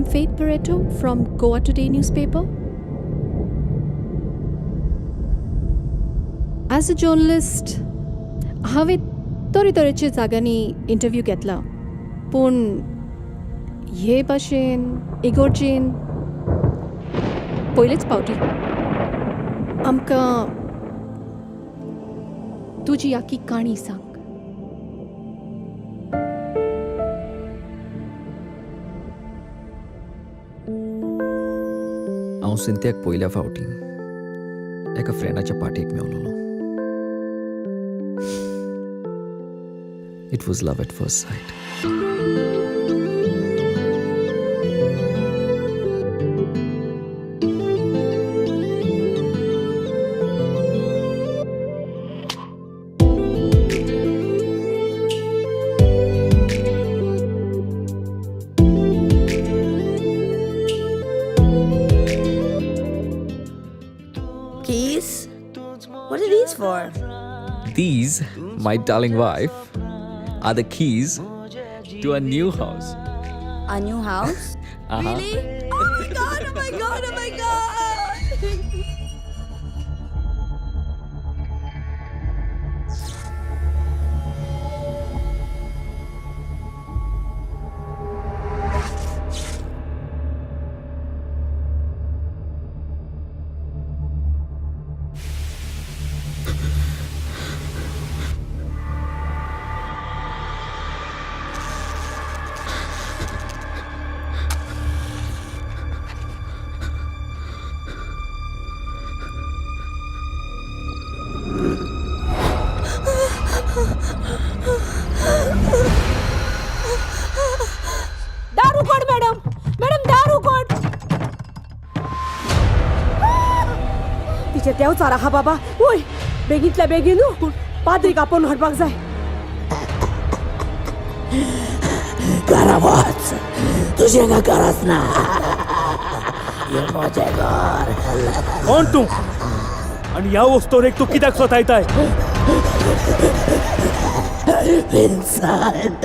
I'm Faith Pareto from Goa Today newspaper. As a journalist, हांवें तरेतरेच्या जाग्यांनी interview घेतला, पूण हे भाशेन इगोर्जेन पयलेच फावटी आमकां तुजी आख्खी काणी सांग. हांव सिंथ्याक पयल्या फावटी एका फ्रेंडाच्या पार्टेक मेवलोलो. It was love at first sight. Keys? What are these for? These, my darling wife, are the keys to a new house. A new house? Really? Oh my god, oh my god, oh my god! दारू code madam, madam दारू code. तिचे देव चारा हा बाबा. ओय बेगीतल्या बेगीन पाद्रीक आपण हाडपाक जाय. घरा वाच, तुझे का गरज ना. हे माझे घर. कोण तू आणि ह्या वस्तूवर तू कित्याक स्वतायताय? विन्संट.